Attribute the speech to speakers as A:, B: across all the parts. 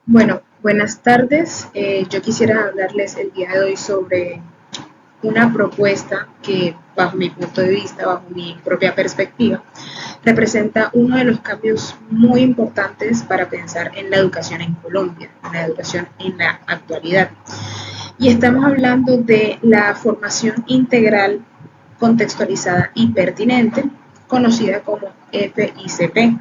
A: Bueno, buenas tardes. Yo quisiera hablarles el día de hoy sobre una propuesta que, bajo mi punto de vista, bajo mi propia perspectiva, representa uno de los cambios muy importantes para pensar en la educación en Colombia, en la educación en la actualidad. Y estamos hablando de la formación integral, contextualizada y pertinente, conocida como FICP.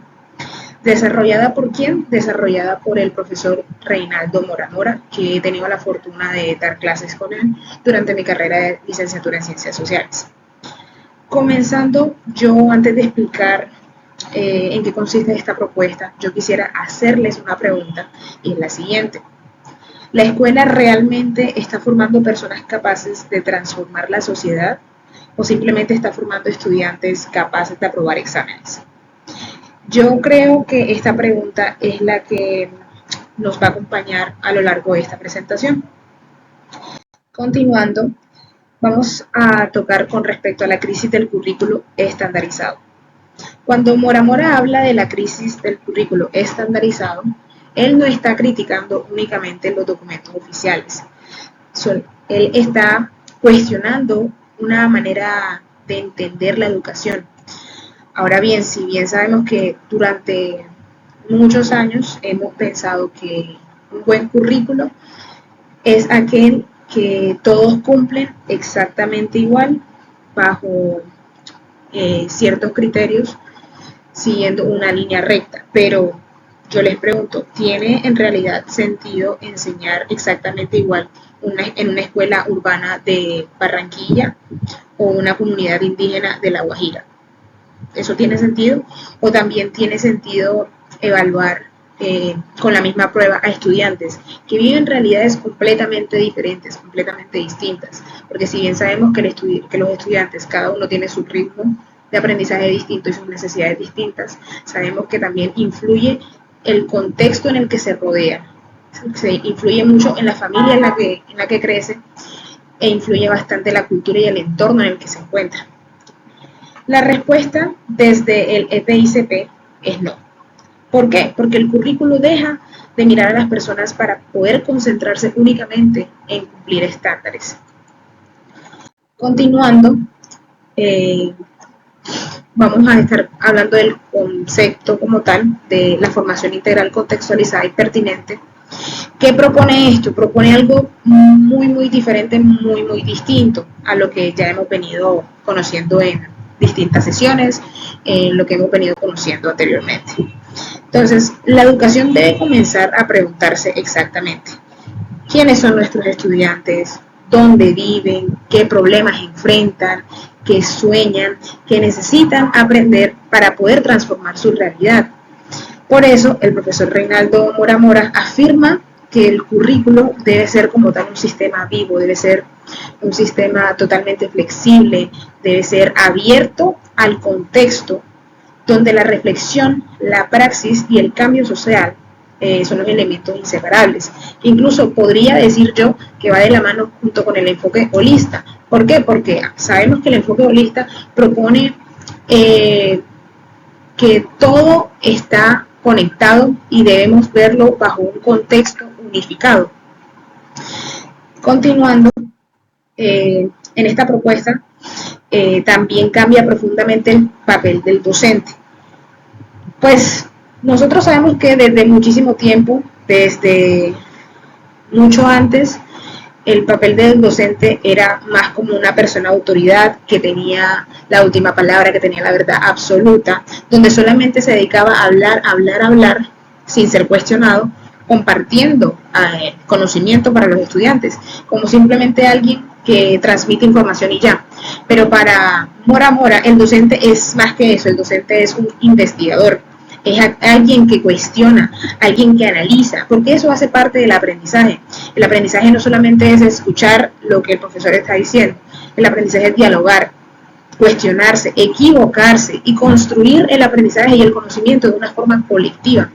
A: ¿Desarrollada por quién? Desarrollada por el profesor Reinaldo Mora Mora, que he tenido la fortuna de dar clases con él durante mi carrera de licenciatura en Ciencias Sociales. Comenzando, yo antes de explicar en qué consiste esta propuesta, yo quisiera hacerles una pregunta y es la siguiente. ¿La escuela realmente está formando personas capaces de transformar la sociedad o simplemente está formando estudiantes capaces de aprobar exámenes? Yo creo que esta pregunta es la que nos va a acompañar a lo largo de esta presentación. Continuando, vamos a tocar con respecto a la crisis del currículo estandarizado. Cuando Mora Mora habla de la crisis del currículo estandarizado, él no está criticando únicamente los documentos oficiales. Él está cuestionando una manera de entender la educación. Ahora bien, si bien sabemos que durante muchos años hemos pensado que un buen currículo es aquel que todos cumplen exactamente igual bajo ciertos criterios siguiendo una línea recta, pero yo les pregunto, ¿tiene en realidad sentido enseñar exactamente igual en una escuela urbana de Barranquilla o una comunidad indígena de La Guajira? ¿Eso tiene sentido? ¿O también tiene sentido evaluar con la misma prueba a estudiantes que viven realidades completamente diferentes, completamente distintas? Porque si bien sabemos que los estudiantes, cada uno tiene su ritmo de aprendizaje distinto y sus necesidades distintas, sabemos que también influye el contexto en el que se rodea. Se influye mucho en la familia en la que crece e influye bastante la cultura y el entorno en el que se encuentra. La respuesta desde el EPICP es no. ¿Por qué? Porque el currículo deja de mirar a las personas para poder concentrarse únicamente en cumplir estándares. Continuando, eh, vamos a estar hablando del concepto como tal de la formación integral contextualizada y pertinente. ¿Qué propone esto? Propone algo muy diferente, muy distinto a lo que ya hemos venido conociendo en distintas sesiones, lo que hemos venido conociendo anteriormente. Entonces, la educación debe comenzar a preguntarse exactamente quiénes son nuestros estudiantes, dónde viven, qué problemas enfrentan, qué sueñan, qué necesitan aprender para poder transformar su realidad. Por eso, el profesor Reinaldo Mora Mora afirma que el currículo debe ser como tal un sistema vivo, debe ser un sistema totalmente flexible, debe ser abierto al contexto, donde la reflexión, la praxis y el cambio social son los elementos inseparables. Incluso podría decir yo que va de la mano junto con el enfoque holista. ¿Por qué? Porque sabemos que el enfoque holista propone que todo está conectado y debemos verlo bajo un contexto unificado. Continuando, en esta propuesta también cambia profundamente el papel del docente. Pues nosotros sabemos que desde muchísimo tiempo, desde mucho antes, el papel del docente era más como una persona de autoridad que tenía la última palabra, que tenía la verdad absoluta, donde solamente se dedicaba a hablar, sin ser cuestionado, compartiendo conocimiento para los estudiantes, como simplemente alguien que transmite información y ya. Pero para Mora Mora, el docente es más que eso, el docente es un investigador, es alguien que cuestiona, alguien que analiza, porque eso hace parte del aprendizaje. El aprendizaje no solamente es escuchar lo que el profesor está diciendo, el aprendizaje es dialogar, cuestionarse, equivocarse y construir el aprendizaje y el conocimiento de una forma colectiva.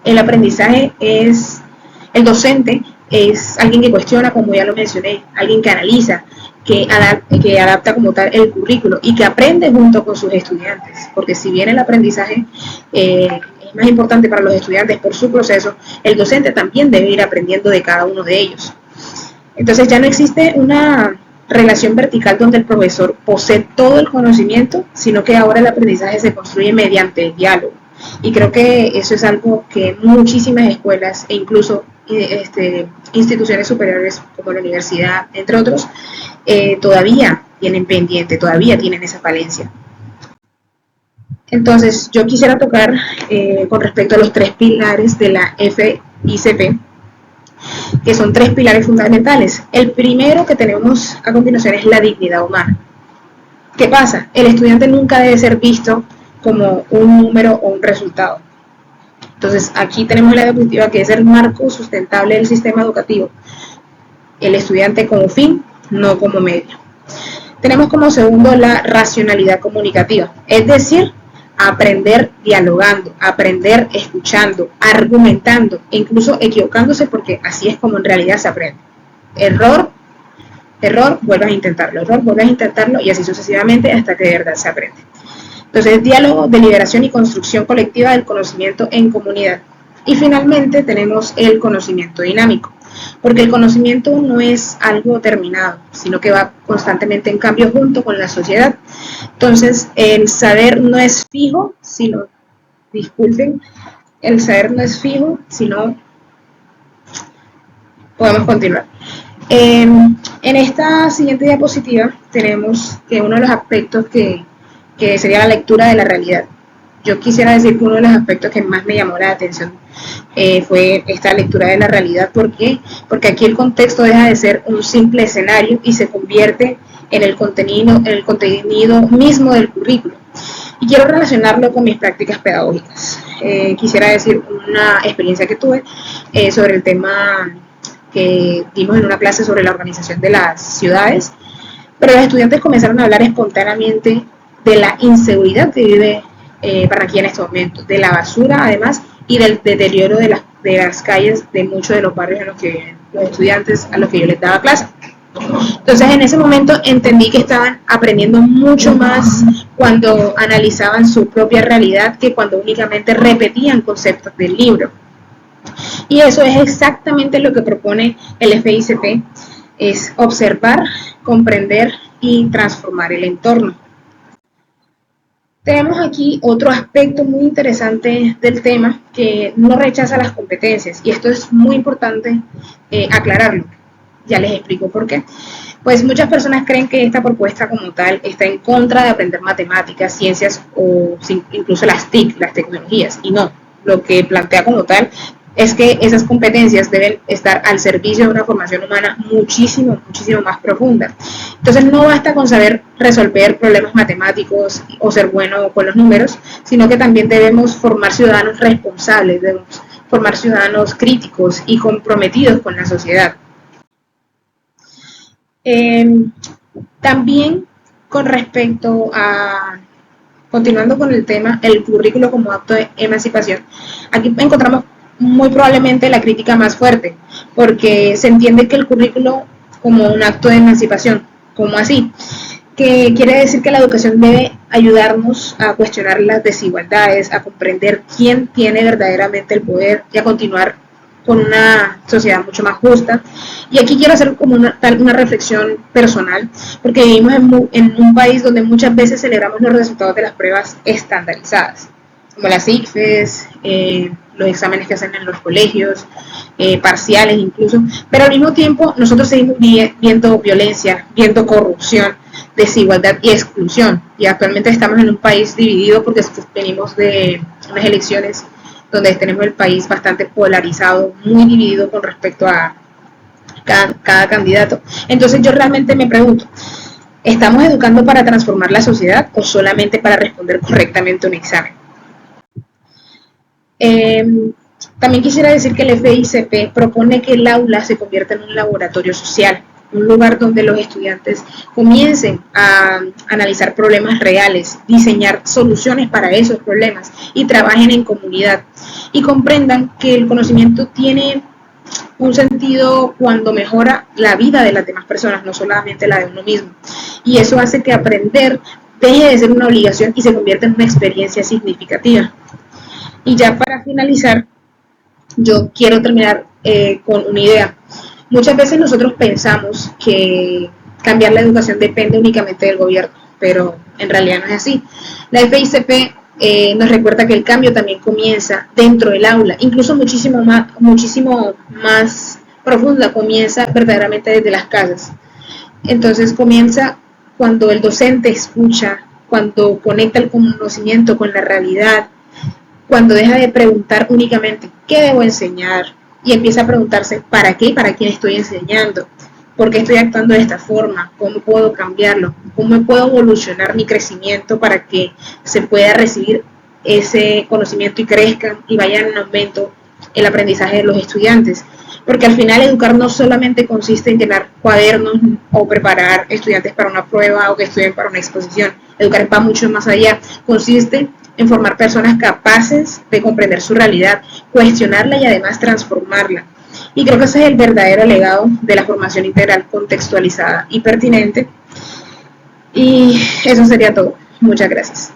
A: El aprendizaje es, el docente es alguien que cuestiona, como ya lo mencioné, alguien que analiza, que adapta como tal el currículo y que aprende junto con sus estudiantes, porque si bien el aprendizaje es más importante para los estudiantes por su proceso, el docente también debe ir aprendiendo de cada uno de ellos. Entonces ya no existe una relación vertical donde el profesor posee todo el conocimiento, sino que ahora el aprendizaje se construye mediante el diálogo. Y creo que eso es algo que muchísimas escuelas e incluso instituciones superiores como la universidad, entre otros, todavía tienen pendiente, todavía tienen esa falencia. Entonces, yo quisiera tocar con respecto a los 3 pilares de la FICP, que son 3 pilares fundamentales. El primero que tenemos a continuación es la dignidad humana. ¿Qué pasa? El estudiante nunca debe ser visto como un número o un resultado. Entonces, aquí tenemos la diapositiva que es el marco sustentable del sistema educativo. El estudiante como fin, no como medio. Tenemos como segundo la racionalidad comunicativa, es decir, aprender dialogando, aprender escuchando, argumentando, e incluso equivocándose, porque así es como en realidad se aprende. Error, vuelves a intentarlo, error, vuelves a intentarlo, y así sucesivamente hasta que de verdad se aprende. Entonces, diálogo, deliberación y construcción colectiva del conocimiento en comunidad. Y finalmente tenemos el conocimiento dinámico, porque el conocimiento no es algo terminado, sino que va constantemente en cambio junto con la sociedad. Entonces, el saber no es fijo, sino, disculpen, el saber no es fijo, sino, podemos continuar. En esta siguiente diapositiva tenemos que uno de los aspectos que sería la lectura de la realidad. Yo quisiera decir que uno de los aspectos que más me llamó la atención fue esta lectura de la realidad. ¿Por qué? Porque aquí el contexto deja de ser un simple escenario y se convierte en el contenido mismo del currículo. Y quiero relacionarlo con mis prácticas pedagógicas. Quisiera decir una experiencia que tuve sobre el tema que dimos en una clase sobre la organización de las ciudades, pero los estudiantes comenzaron a hablar espontáneamente de la inseguridad que vive Barranquilla en este momento, de la basura además y del deterioro de las calles de muchos de los barrios en los que viven los estudiantes a los que yo les daba clase. Entonces en ese momento entendí que estaban aprendiendo mucho más cuando analizaban su propia realidad que cuando únicamente repetían conceptos del libro. Y eso es exactamente lo que propone el FICP, es observar, comprender y transformar el entorno. Tenemos aquí otro aspecto muy interesante del tema que no rechaza las competencias, y esto es muy importante aclararlo. Ya les explico por qué. Pues muchas personas creen que esta propuesta como tal está en contra de aprender matemáticas, ciencias o incluso las TIC, las tecnologías, y no. Lo que plantea como tal es que esas competencias deben estar al servicio de una formación humana muchísimo más profunda. Entonces no basta con saber resolver problemas matemáticos o ser bueno con los números, sino que también debemos formar ciudadanos responsables, debemos formar ciudadanos críticos y comprometidos con la sociedad. También con respecto a, continuando con el tema, el currículo como acto de emancipación, aquí encontramos muy probablemente la crítica más fuerte, porque se entiende que el currículo como un acto de emancipación, ¿cómo así? Que quiere decir que la educación debe ayudarnos a cuestionar las desigualdades, a comprender quién tiene verdaderamente el poder y a continuar con una sociedad mucho más justa. Y aquí quiero hacer como una reflexión personal, porque vivimos en un país donde muchas veces celebramos los resultados de las pruebas estandarizadas, como las ICFES, los exámenes que hacen en los colegios, parciales incluso, pero al mismo tiempo nosotros seguimos viendo violencia, viendo corrupción, desigualdad y exclusión, y actualmente estamos en un país dividido porque venimos de unas elecciones donde tenemos el país bastante polarizado, muy dividido con respecto a cada candidato. Entonces yo realmente me pregunto, ¿estamos educando para transformar la sociedad o solamente para responder correctamente un examen? También quisiera decir que el FICP propone que el aula se convierta en un laboratorio social, un lugar donde los estudiantes comiencen a analizar problemas reales, diseñar soluciones para esos problemas y trabajen en comunidad y comprendan que el conocimiento tiene un sentido cuando mejora la vida de las demás personas, no solamente la de uno mismo. Y eso hace que aprender deje de ser una obligación y se convierta en una experiencia significativa. Y ya para finalizar, yo quiero terminar con una idea. Muchas veces nosotros pensamos que cambiar la educación depende únicamente del gobierno, pero en realidad no es así. La FICP nos recuerda que el cambio también comienza dentro del aula, incluso muchísimo más profunda, comienza verdaderamente desde las casas. Entonces comienza cuando el docente escucha, cuando conecta el conocimiento con la realidad, cuando deja de preguntar únicamente qué debo enseñar y empieza a preguntarse para qué y para quién estoy enseñando, por qué estoy actuando de esta forma, cómo puedo cambiarlo, cómo puedo evolucionar mi crecimiento para que se pueda recibir ese conocimiento y crezca y vaya en aumento el aprendizaje de los estudiantes. Porque al final educar no solamente consiste en llenar cuadernos o preparar estudiantes para una prueba o que estudien para una exposición. Educar va mucho más allá. Consiste en formar personas capaces de comprender su realidad, cuestionarla y además transformarla. Y creo que ese es el verdadero legado de la formación integral contextualizada y pertinente. Y eso sería todo. Muchas gracias.